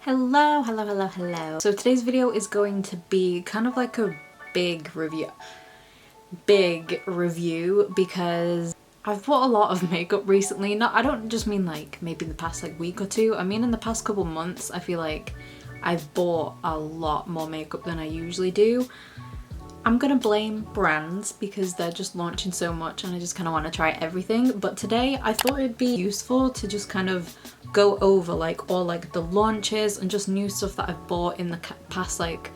Hello. So today's video is going to be kind of like a big review because I've bought a lot of makeup recently. I don't just mean like maybe in the past like week or two. I mean in the past couple months I feel like I've bought a lot more makeup than I usually do. I'm gonna blame brands because they're just launching so much and I just kind of want to try everything. But today I thought it'd be useful to just kind of go over like all like the launches and just new stuff that I've bought in the past like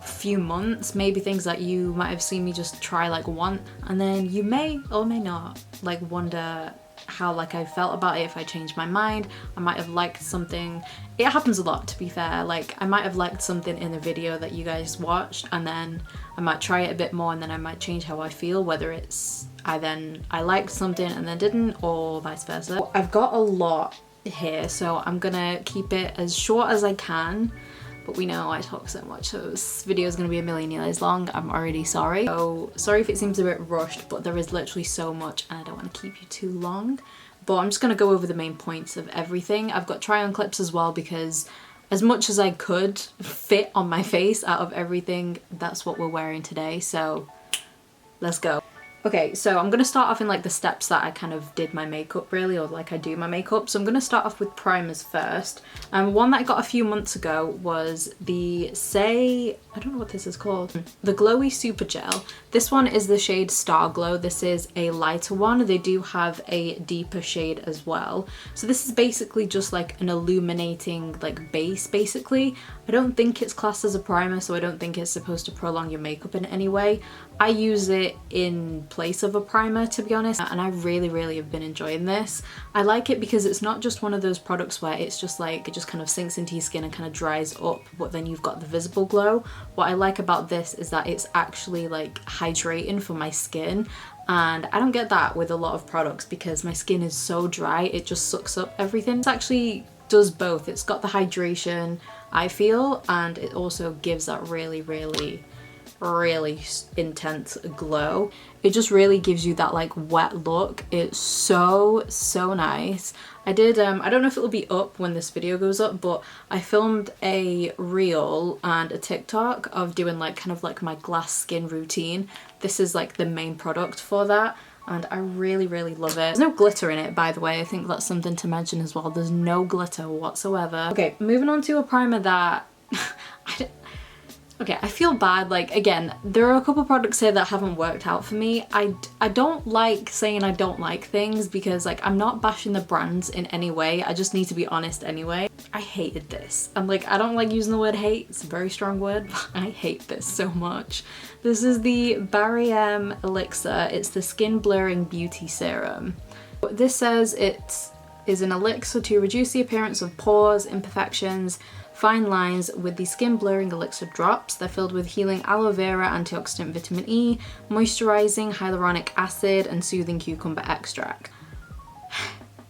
few months. Maybe things that you might have seen me just try like once, and then you may or may not like wonder how like I felt about it, if I changed my mind. I might have liked something. It happens a lot, to be fair. Like I might have liked something in a video that you guys watched and then I might try it a bit more and then I might change how I feel, whether it's I liked something and then didn't, or vice versa. I've got a lot here, so I'm gonna keep it as short as I can, but we know I talk so much, so this video is going to be a million years long. I'm already sorry. So sorry if it seems a bit rushed, but there is literally so much and I don't want to keep you too long. But I'm just going to go over the main points of everything. I've got try on clips as well because as much as I could fit on my face out of everything, that's what we're wearing today. So let's go. Okay, so I'm gonna start off in like the steps that I kind of did my makeup really, or like I do my makeup. So I'm gonna start off with primers first. One that I got a few months ago was the Saie, I don't know what this is called, the Glowy Super Gel. This one is the shade Starglow. This is a lighter one. They do have a deeper shade as well. So this is basically just like an illuminating like base basically. I don't think it's classed as a primer, so I don't think it's supposed to prolong your makeup in any way. I use it in place of a primer, to be honest, and I really have been enjoying this. I like it because it's not just one of those products where it's just like it just kind of sinks into your skin and kind of dries up, but then you've got the visible glow. What I like about this is that it's actually like hydrating for my skin, and I don't get that with a lot of products because my skin is so dry, it just sucks up everything. It actually does both. It's got the hydration, I feel, and it also gives that really intense glow. It just really gives you that like wet look. It's so nice. I don't know if it'll be up when this video goes up, but I filmed a reel and a TikTok of doing like kind of like my glass skin routine. This is like the main product for that and I really love it. There's no glitter in it, by the way. I think that's something to mention as well. There's no glitter whatsoever. Okay, moving on to a primer that okay, I feel bad. Like, again, there are a couple products here that haven't worked out for me. I don't like saying I don't like things because, like, I'm not bashing the brands in any way. I just need to be honest anyway. I hated this. I'm like, I don't like using the word hate. It's a very strong word, but I hate this so much. This is the Barry Elixir. It's the Skin Blurring Beauty Serum. This says it is an elixir to reduce the appearance of pores, imperfections, fine lines with the skin blurring elixir drops. They're filled with healing aloe vera, antioxidant vitamin E, moisturizing hyaluronic acid, and soothing cucumber extract.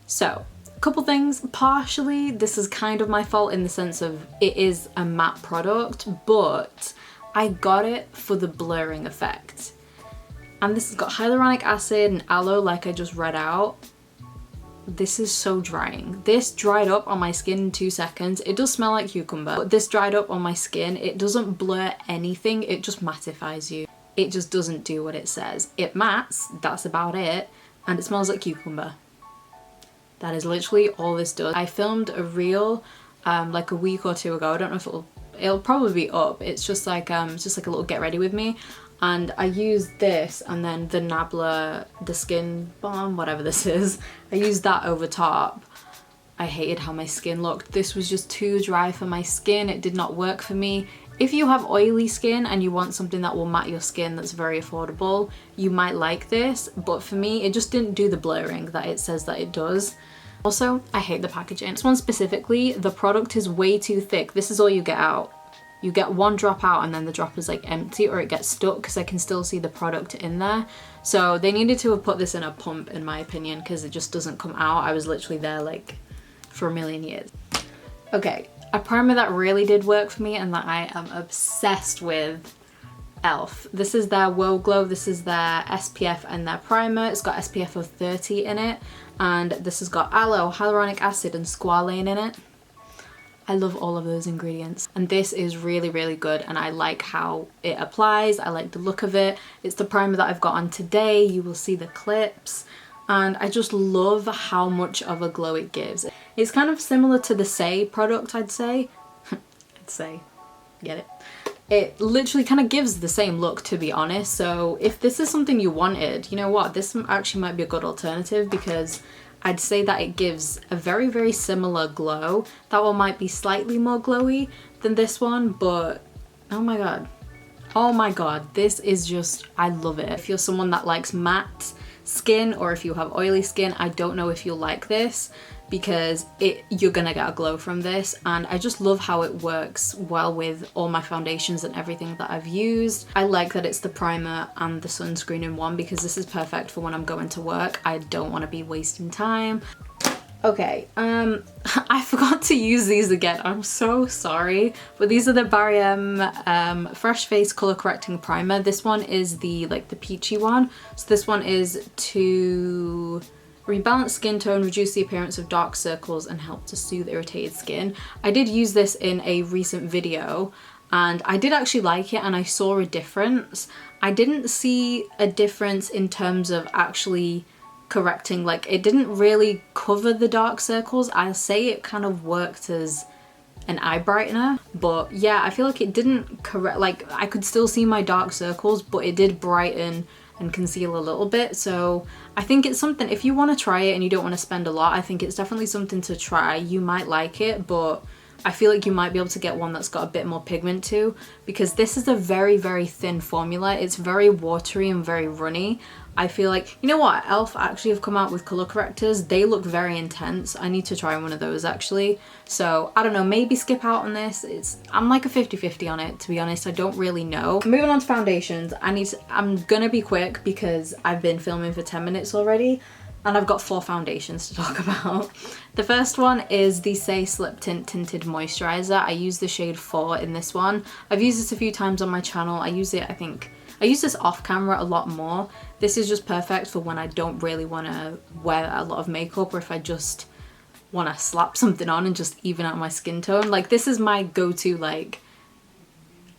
So, a couple things. Partially, this is kind of my fault in the sense of it is a matte product, but I got it for the blurring effect. And this has got hyaluronic acid and aloe like I just read out. This is so drying. This dried up on my skin in 2 seconds. It does smell like cucumber, but this dried up on my skin. It doesn't blur anything, it just mattifies you. It just doesn't do what it says. It mattes, that's about it, and it smells like cucumber. That is literally all this does. I filmed a reel like a week or two ago. I don't know if it'll probably be up. It's just like a little get ready with me. And I used this and then the Nabla, the skin balm, whatever this is, I used that over top. I hated how my skin looked. This was just too dry for my skin. It did not work for me. If you have oily skin and you want something that will matte your skin that's very affordable, you might like this, but for me, it just didn't do the blurring that it says that it does. Also, I hate the packaging. This one specifically, the product is way too thick. This is all you get out. You get one drop out and then the drop is like empty, or it gets stuck because I can still see the product in there. So they needed to have put this in a pump in my opinion because it just doesn't come out. I was literally there like for a million years. Okay, a primer that really did work for me and that I am obsessed with, e.l.f. This is their World Glow. This is their SPF and their primer. It's got SPF of 30 in it, and this has got aloe, hyaluronic acid and squalane in it. I love all of those ingredients. And this is really, really good, and I like how it applies. I like the look of it. It's the primer that I've got on today. You will see the clips. And I just love how much of a glow it gives. It's kind of similar to the Saie product, I'd say. I'd say, get it? It literally kind of gives the same look, to be honest. So if this is something you wanted, you know what? This actually might be a good alternative, because I'd say that it gives a very, very similar glow. That one might be slightly more glowy than this one, but oh my god. Oh my god, this is just, I love it. If you're someone that likes matte skin, or if you have oily skin, I don't know if you'll like this, because you're gonna get a glow from this. And I just love how it works well with all my foundations and everything that I've used. I like that it's the primer and the sunscreen in one, because this is perfect for when I'm going to work. I don't want to be wasting time. Okay, I forgot to use these again. I'm so sorry. But these are the Barry Fresh Face Color Correcting Primer. This one is the peachy one. So this one is to rebalance skin tone, reduce the appearance of dark circles, and help to soothe irritated skin. I did use this in a recent video, and I did actually like it, and I saw a difference. I didn't see a difference in terms of actually correcting, like it didn't really cover the dark circles. I'll say it kind of worked as an eye brightener, but yeah, I feel like it didn't correct, like I could still see my dark circles, but it did brighten and conceal a little bit. So I think it's something, if you want to try it and you don't want to spend a lot, I think it's definitely something to try. You might like it, but I feel like you might be able to get one that's got a bit more pigment too, because this is a very, very thin formula. It's very watery and very runny. I feel like, you know what, e.l.f. actually have come out with color correctors. They look very intense. I need to try one of those actually. So I don't know, maybe skip out on this. I'm like a 50-50 on it, to be honest. I don't really know. Moving on to foundations, I'm gonna be quick because I've been filming for 10 minutes already, and I've got 4 foundations to talk about. The first one is the Saie Slip Tint Tinted Moisturizer. I use the shade 4 in this one. I've used this a few times on my channel. I use this off camera a lot more. This is just perfect for when I don't really want to wear a lot of makeup, or if I just want to slap something on and just even out my skin tone. Like, this is my go-to, like,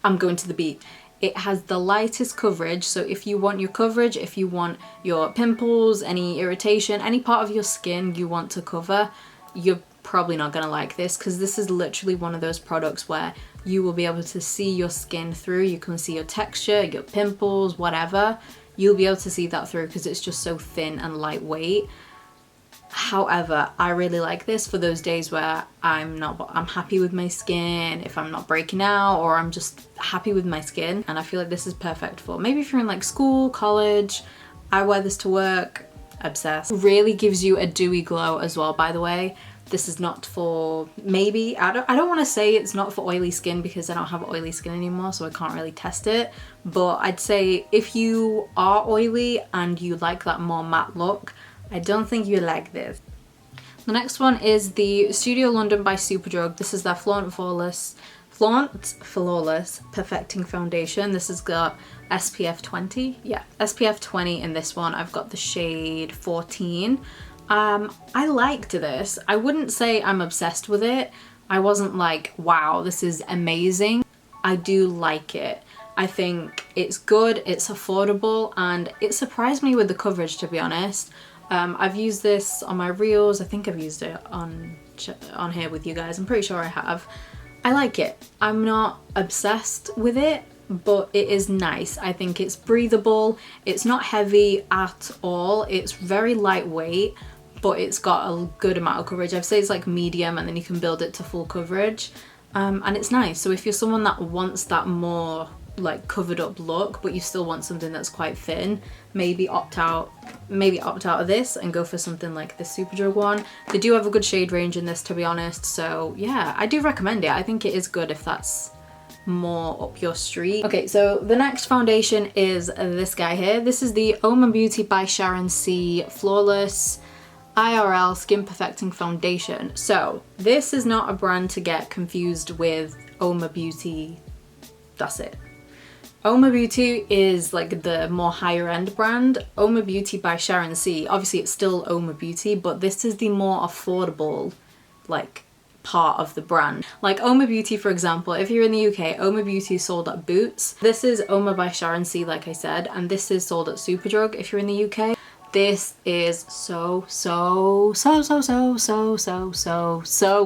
I'm going to the beach. It has the lightest coverage, so if you want your coverage, if you want your pimples, any irritation, any part of your skin you want to cover, you're probably not gonna like this, because this is literally one of those products where you will be able to see your skin through. You can see your texture, your pimples, whatever. You'll be able to see that through because it's just so thin and lightweight. However, I really like this for those days where I'm happy with my skin, if I'm not breaking out, or I'm just happy with my skin. And I feel like this is perfect for maybe if you're in like school, college. I wear this to work, obsessed. Really gives you a dewy glow as well, by the way. This is not for, maybe, I don't want to say it's not for oily skin, because I don't have oily skin anymore, so I can't really test it. But I'd say if you are oily and you like that more matte look, I don't think you like this. The next one is the Studio London by Superdrug. This is their Flaunt Flawless Perfecting Foundation. This has got SPF 20. Yeah, SPF 20 in this one. I've got the shade 14. I liked this. I wouldn't say I'm obsessed with it. I wasn't like, wow, this is amazing. I do like it. I think it's good, it's affordable, and it surprised me with the coverage, to be honest. I've used this on my reels. I think I've used it on here with you guys. I'm pretty sure I have. I like it. I'm not obsessed with it, but it is nice. I think it's breathable. It's not heavy at all. It's very lightweight, but it's got a good amount of coverage. I'd say it's like medium, and then you can build it to full coverage. And it's nice. So if you're someone that wants that more like covered up look, but you still want something that's quite thin, maybe opt out of this and go for something like the Superdrug one. They do have a good shade range in this, to be honest. So yeah, I do recommend it. I think it is good if that's more up your street. Okay, so the next foundation is this guy here. This is the Uoma Beauty by Sharon C Flawless IRL Skin Perfecting Foundation. So this is not a brand to get confused with Uoma Beauty. That's it. Uoma Beauty is like the more higher end brand. Uoma Beauty by Sharon C. Obviously it's still Uoma Beauty, but this is the more affordable like part of the brand. Like Uoma Beauty, for example, if you're in the UK, Uoma Beauty is sold at Boots. This is Uoma by Sharon C, like I said, and this is sold at Superdrug if you're in the UK. This is so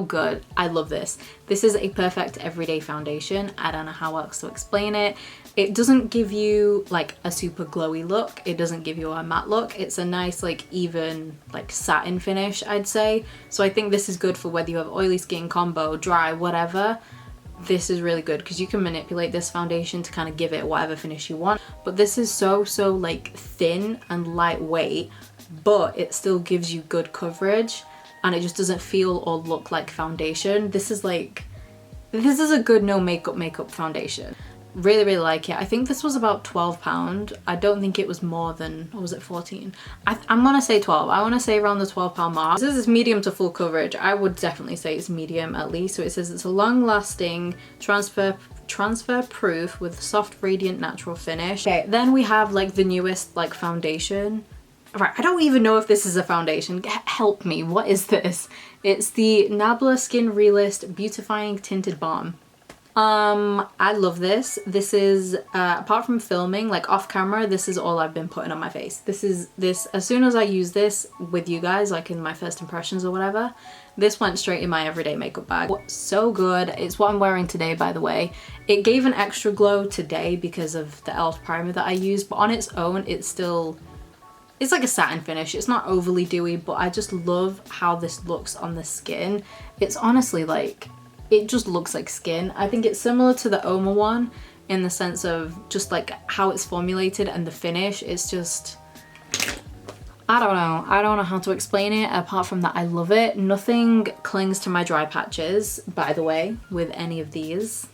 good. I love this. This is a perfect everyday foundation. I don't know how else to explain it. It doesn't give you like a super glowy look. It doesn't give you a matte look. It's a nice like even like satin finish, I'd say. So I think this is good for whether you have oily skin, combo, dry, whatever. This is really good because you can manipulate this foundation to kind of give it whatever finish you want. But this is so like thin and lightweight, but it still gives you good coverage and it just doesn't feel or look like foundation. This is a good no makeup foundation. Really like it. I think this was about £12. I don't think it was more than, or was it 14? I'm gonna say 12. I want to say around the £12 mark. This is medium to full coverage. I would definitely say it's medium at least. So it says it's a long lasting transfer proof with soft radiant natural finish. Okay, then we have like the newest like foundation. Right, I don't even know if this is a foundation. Help me, what is this? It's the Nabla Skin Realist Beautifying Tinted Balm. I love this. This is, apart from filming, like off camera, this is all I've been putting on my face. This, as soon as I use this with you guys, like in my first impressions or whatever, this went straight in my everyday makeup bag. So good. It's what I'm wearing today, by the way. It gave an extra glow today because of the e.l.f. primer that I used, but on its own, it's like a satin finish. It's not overly dewy, but I just love how this looks on the skin. It's honestly like, it just looks like skin. I think it's similar to the Uoma one in the sense of just like how it's formulated and the finish. It's just, I don't know how to explain it apart from that I love it. Nothing clings to my dry patches, by the way, with any of these.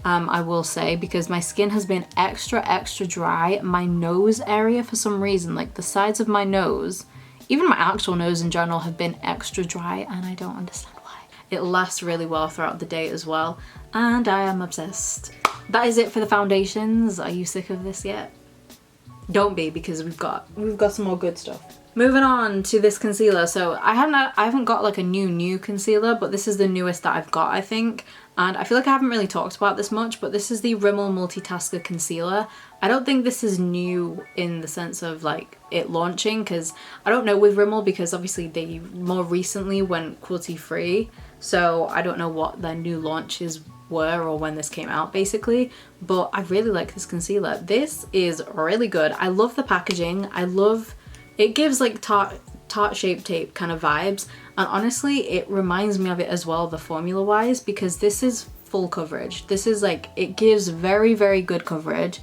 I will say, because my skin has been extra dry. My nose area, for some reason, like the sides of my nose, even my actual nose in general, have been extra dry and I don't understand. It lasts really well throughout the day as well, and I am obsessed. That is it for the foundations. Are you sick of this yet? Don't be, because we've got some more good stuff. Moving on to this concealer. So I haven't got like a new concealer, but this is the newest that I've got, I think. And I feel like I haven't really talked about this much, but this is the Rimmel Multitasker Concealer. I don't think this is new in the sense of like it launching, because I don't know with Rimmel, because obviously they more recently went cruelty free. So I don't know what their new launches were or when this came out basically, but I really like this concealer. This is really good. I love the packaging. I love, it gives like tart shape tape kind of vibes, and honestly it reminds me of it as well, the formula wise, because this is full coverage. This is like, it gives very good coverage.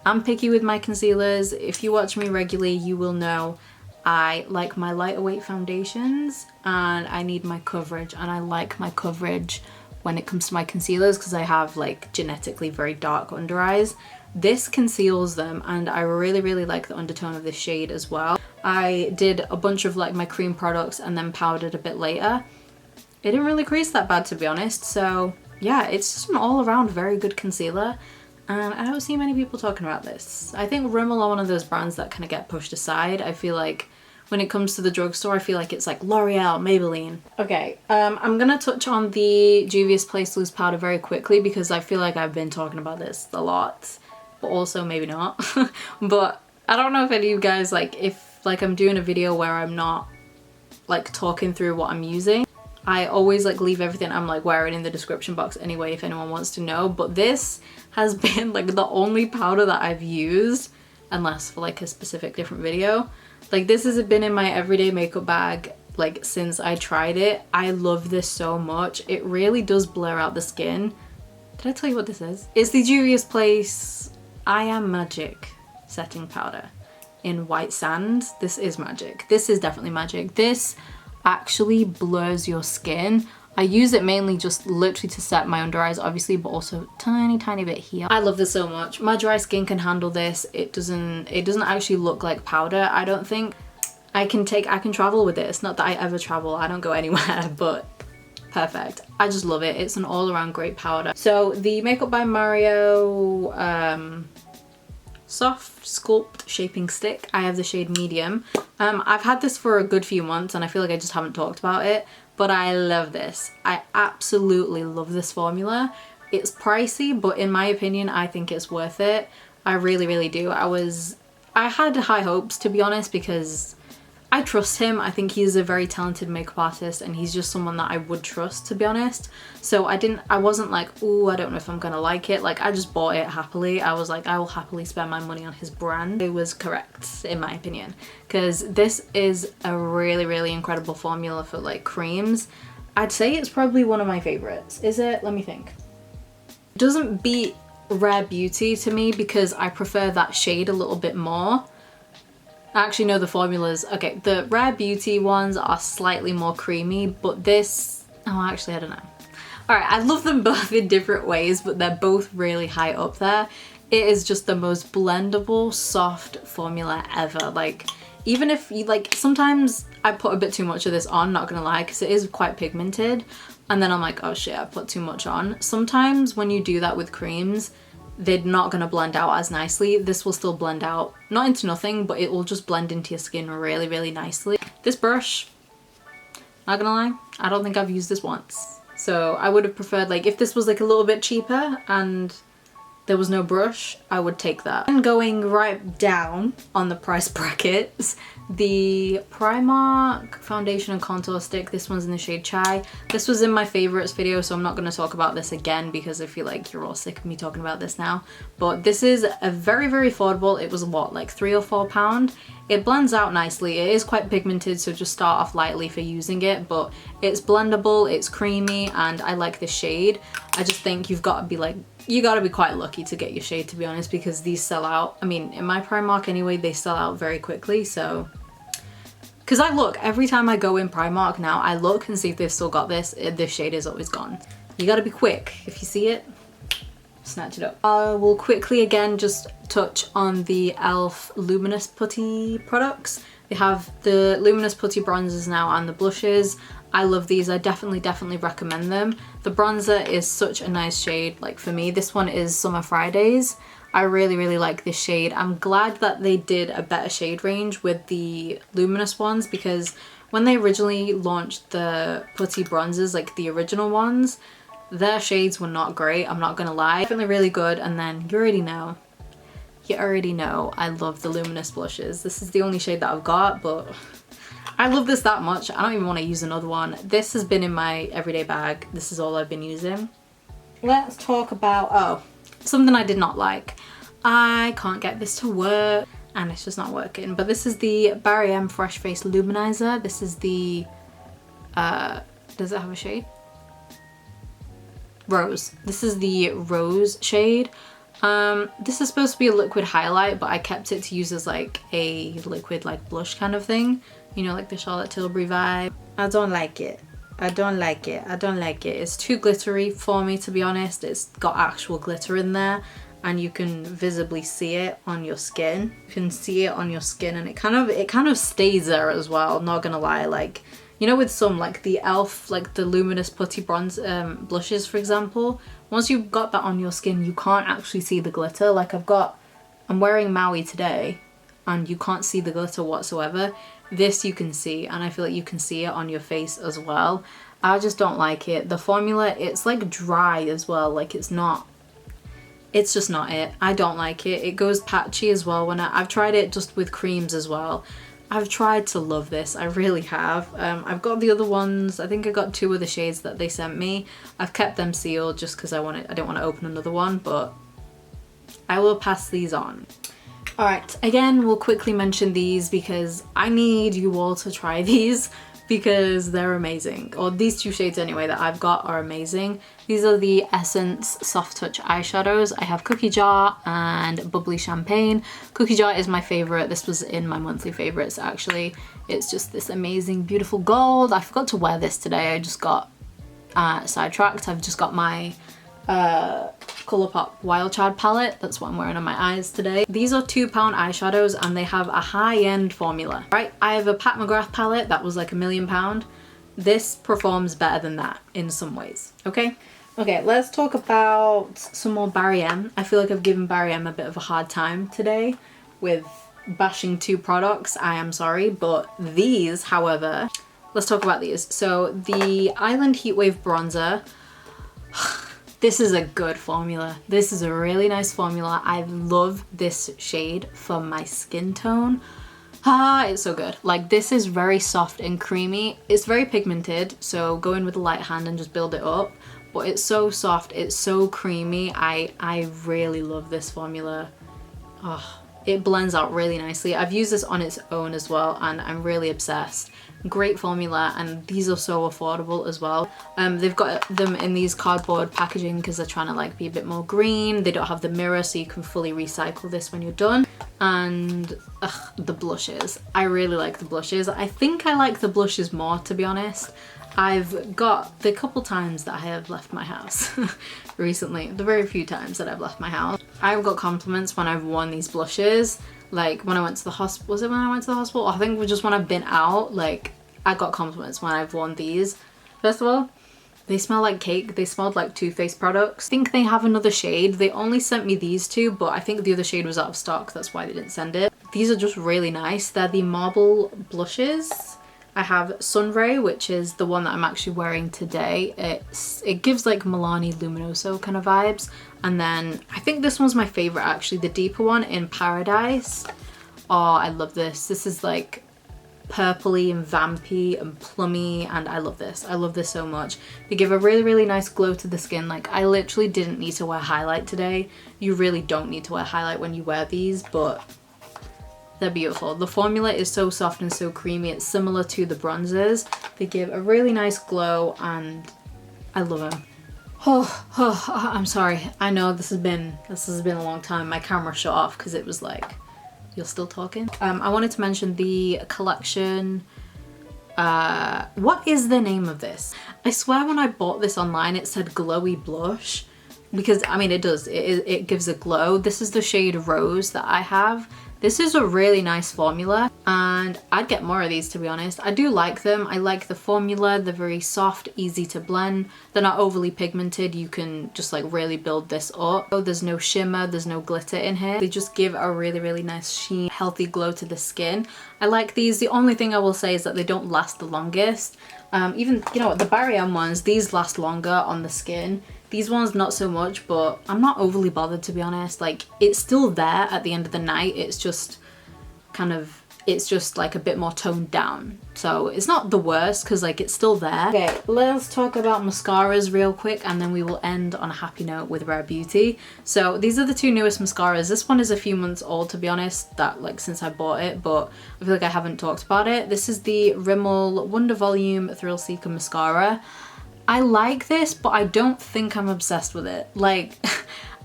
I'm picky with my concealers. If you watch me regularly, you will know I like my lighter weight foundations and I need my coverage, and I like my coverage when it comes to my concealers because I have like genetically very dark under eyes. This conceals them, and I really like the undertone of this shade as well. I did a bunch of like my cream products and then powdered a bit later. It didn't really crease that bad, to be honest. So yeah, it's just an all around very good concealer. And I don't see many people talking about this. I think Rimmel are one of those brands that kind of get pushed aside. I feel like when it comes to the drugstore, I feel like it's like L'Oreal, Maybelline. Okay, I'm gonna touch on the Juvias Place Loose Powder very quickly because I feel like I've been talking about this a lot, but also maybe not. But I don't know if any of you guys, like, if like I'm doing a video where I'm not like talking through what I'm using, I always like leave everything I'm like wearing in the description box anyway if anyone wants to know. But this has been like the only powder that I've used, unless for like a specific different video. Like this has been in my everyday makeup bag like since I tried it. I love this so much. It really does blur out the skin. Did I tell you what this is? It's the Juvias Place I Am Magic setting powder in white sand. This is magic. This is definitely magic. This actually blurs your skin. I use it mainly just literally to set my under eyes obviously, but also tiny bit here. I love this so much. My dry skin can handle this. It doesn't actually look like powder, I don't think. I can travel with it. It's not that I ever travel, I don't go anywhere, but perfect. I just love it. It's an all-around great powder. So the Makeupbymario soft sculpt shaping stick, I have the shade medium. I've had this for a good few months and I feel like I just haven't talked about it, but I love this. I absolutely love this formula. It's pricey, but in my opinion, I think it's worth it. I really, really do. I had high hopes, to be honest, because I trust him. I think he's a very talented makeup artist and he's just someone that I would trust, to be honest. So I wasn't like, oh, I don't know if I'm gonna like it. Like, I just bought it happily. I was like, I will happily spend my money on his brand. It was correct, in my opinion, because this is a really, really incredible formula for like creams. I'd say it's probably one of my favorites. Is it? Let me think. It doesn't beat Rare Beauty to me because I prefer that shade a little bit more. Actually, no, the formulas, okay, the Rare Beauty ones are slightly more creamy, but this, oh, actually, I don't know. All right, I love them both in different ways, but they're both really high up there. It is just the most blendable, soft formula ever. Like, even if you, like, sometimes I put a bit too much of this on, not gonna lie, because it is quite pigmented, and then I'm like, oh shit, I put too much on. Sometimes when you do that with creams, they're not gonna blend out as nicely. This will still blend out, not into nothing, but it will just blend into your skin really, really nicely. This brush, not gonna lie, I don't think I've used this once. So I would have preferred, like, if this was like a little bit cheaper and there was no brush, I would take that. And going right down on the price brackets, the Primark foundation and contour stick. This one's in the shade Chai. This was in my favorites video, so I'm not going to talk about this again because I feel like you're all sick of me talking about this now. But this is a very, very affordable. It was what, like £3 or £4? It blends out nicely. It is quite pigmented, so just start off lightly for using it, but it's blendable, it's creamy, and I like this shade. I just think you've got to be like, you gotta be quite lucky to get your shade, to be honest, because these sell out. I mean, in my Primark anyway, they sell out very quickly, so. Because I look, every time I go in Primark now, I look and see if they've still got this. This shade is always gone. You gotta be quick. If you see it, snatch it up. I will quickly again just touch on the e.l.f. Luminous Putty products. They have the Luminous Putty bronzers now and the blushes. I love these. I definitely recommend them. The bronzer is such a nice shade. Like, for me, this one is Summer Fridays. I really like this shade. I'm glad that they did a better shade range with the luminous ones, because when they originally launched the putty bronzers, like the original ones, their shades were not great, I'm not gonna lie. Definitely really good. And then you already know I love the luminous blushes. This is the only shade that I've got, but I love this that much. I don't even want to use another one. This has been in my everyday bag. This is all I've been using. Let's talk about, oh, something I did not like. I can't get this to work and it's just not working. But this is the Barry M Fresh Face Luminizer. This is the, does it have a shade? Rose. This is the Rose shade. This is supposed to be a liquid highlight, but I kept it to use as like a liquid like blush kind of thing. You know, like the Charlotte Tilbury vibe. I don't like it. I don't like it. It's too glittery for me, to be honest. It's got actual glitter in there and you can visibly see it on your skin. You can see it on your skin and it kind of stays there as well, not gonna lie. Like, you know, with some like the e.l.f. like the luminous putty bronze blushes, for example, once you've got that on your skin, you can't actually see the glitter. Like I'm wearing Maui today and you can't see the glitter whatsoever. This you can see, and I feel like you can see it on your face as well. I just don't like it. The formula, it's like dry as well. Like it's just not it. I don't like it. It goes patchy as well. I've tried it just with creams as well. I've tried to love this. I really have. I've got the other ones. I think I got 2 of the shades that they sent me. I've kept them sealed just because I don't want to open another one, but I will pass these on. Alright, again, we'll quickly mention these because I need you all to try these because they're amazing. Or these 2 shades anyway that I've got are amazing. These are the Essence Soft Touch eyeshadows. I have Cookie Jar and Bubbly Champagne. Cookie Jar is my favorite. This was in my monthly favorites actually. It's just this amazing, beautiful gold. I forgot to wear this today. I just got sidetracked. I've just got my Colourpop Wild Child palette. That's what I'm wearing on my eyes today. These are £2 eyeshadows and they have a high-end formula, right? I have a Pat McGrath palette that was like £1 million. This performs better than that in some ways, okay? Okay, let's talk about some more Barry M. I feel like I've given Barry M a bit of a hard time today with bashing 2 products. I am sorry, but these, however, let's talk about these. So the Island Heatwave Bronzer. This is a good formula. This is a really nice formula. I love this shade for my skin tone. It's so good. Like, this is very soft and creamy. It's very pigmented, so go in with a light hand and just build it up. But it's so soft, it's so creamy. I really love this formula. Oh, it blends out really nicely. I've used this on its own as well, and I'm really obsessed. Great formula, and these are so affordable as well. They've got them in these cardboard packaging because they're trying to like be a bit more green. They don't have the mirror, so you can fully recycle this when you're done. And the blushes. I really like the blushes. I think I like the blushes more, to be honest. I've got the couple times that I have left my house recently, the very few times that I've left my house, I've got compliments when I've worn these blushes. Like when I went to the hospital, was it when I went to the hospital? I think just when I've been out, like I got compliments when I've worn these. First of all, they smell like cake. They smelled like Too Faced products. I think they have another shade. They only sent me these two, but I think the other shade was out of stock. That's why they didn't send it. These are just really nice. They're the marble blushes. I have Sunray, which is the one that I'm actually wearing today. It gives like Milani Luminoso kind of vibes. And then I think this one's my favorite actually, the deeper one in Paradise. Oh, I love this. This is like purpley and vampy and plummy, and I love this. I love this so much. They give a really, really nice glow to the skin. Like, I literally didn't need to wear highlight today. You really don't need to wear highlight when you wear these, but they're beautiful. The formula is so soft and so creamy. It's similar to the bronzers. They give a really nice glow, and I love them. Oh, I'm sorry. I know this has been a long time. My camera shut off because it was like, you're still talking. I wanted to mention the collection. What is the name of this? I swear when I bought this online it said glowy blush, because I mean it does. It gives a glow. This is the shade Rose that I have. This is a really nice formula, and I'd get more of these, to be honest. I do like them. I like the formula. They're very soft, easy to blend. They're not overly pigmented. You can just like really build this up. Oh, there's no shimmer, there's no glitter in here. They just give a really, really nice sheen, healthy glow to the skin. I like these. The only thing I will say is that they don't last the longest. Even, you know what, the Barry ones, these last longer on the skin. These ones not so much, but I'm not overly bothered, to be honest. Like, it's still there at the end of the night. It's just kind of, it's just like a bit more toned down. So it's not the worst because like it's still there. Okay, let's talk about mascaras real quick, and then we will end on a happy note with Rare Beauty. So these are the two newest mascaras. This one is a few months old, to be honest, that like since I bought it, but I feel like I haven't talked about it. This is the Rimmel Wonder Volume Thrill Seeker Mascara. I like this, but I don't think I'm obsessed with it. Like,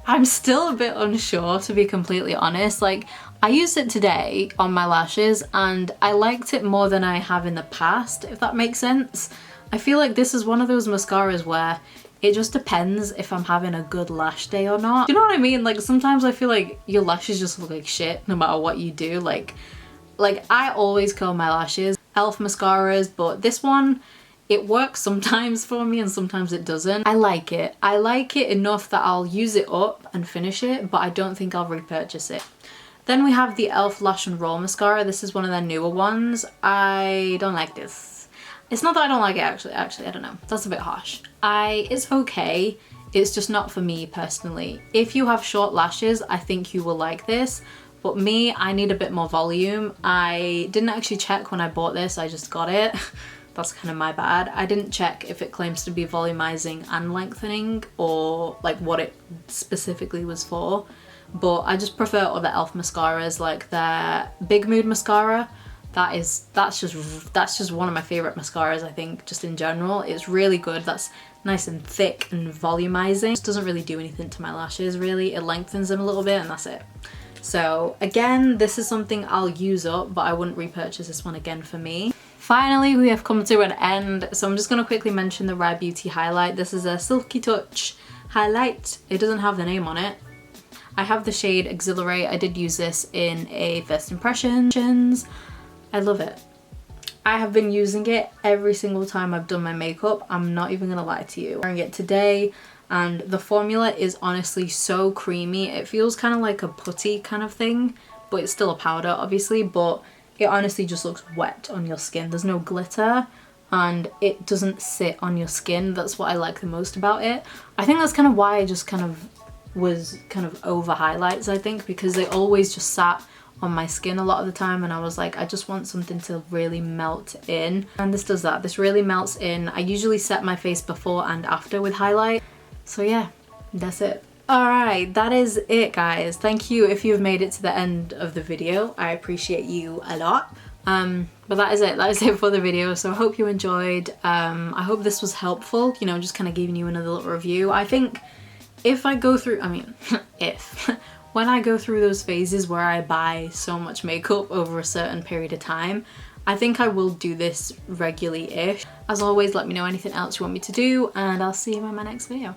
I'm still a bit unsure, to be completely honest. Like, I used it today on my lashes and I liked it more than I have in the past, if that makes sense. I feel like this is one of those mascaras where it just depends if I'm having a good lash day or not. Do you know what I mean? Like, sometimes I feel like your lashes just look like shit no matter what you do. Like I always curl my lashes. Elf mascaras, but this one, it works sometimes for me and sometimes it doesn't. I like it. I like it enough that I'll use it up and finish it, but I don't think I'll repurchase it. Then we have the Elf Lash and Roll Mascara. This is one of their newer ones. I don't like this. It's not that I don't like it actually, I don't know. That's a bit harsh. It's okay. It's just not for me personally. If you have short lashes, I think you will like this. But me, I need a bit more volume. I didn't actually check when I bought this, I just got it. That's kind of my bad. I didn't check if it claims to be volumizing and lengthening or like what it specifically was for, but I just prefer other Elf mascaras, like their Big Mood mascara. That's just one of my favorite mascaras, I think, just in general. It's really good. That's nice and thick and volumizing. It doesn't really do anything to my lashes really. It lengthens them a little bit and that's it. So again, this is something I'll use up, but I wouldn't repurchase this one again for me. Finally, we have come to an end, so I'm just going to quickly mention the Rare Beauty highlight. This is a Silky Touch highlight. It doesn't have the name on it. I have the shade Exhilarate. I did use this in a first impressions. I love it. I have been using it every single time I've done my makeup. I'm not even going to lie to you. I'm wearing it today, and the formula is honestly so creamy. It feels kind of like a putty kind of thing, but it's still a powder obviously, but it honestly just looks wet on your skin. There's no glitter. and it doesn't sit on your skin. That's what I like the most about it. I think that's kind of why I just kind of was kind of over highlights, I think, because they always just sat on my skin a lot of the time, and I was like, I just want something to really melt in, and this does that. This really melts in. I usually set my face before and after with highlight. So yeah, that's it. Alright, that is it, guys. Thank you if you've made it to the end of the video. I appreciate you a lot. But that is it for the video. So I hope you enjoyed. I hope this was helpful, you know, just kind of giving you another little review. I think if I go through, I mean, when I go through those phases where I buy so much makeup over a certain period of time, I think I will do this regularly-ish. As always, let me know anything else you want me to do, and I'll see you in my next video.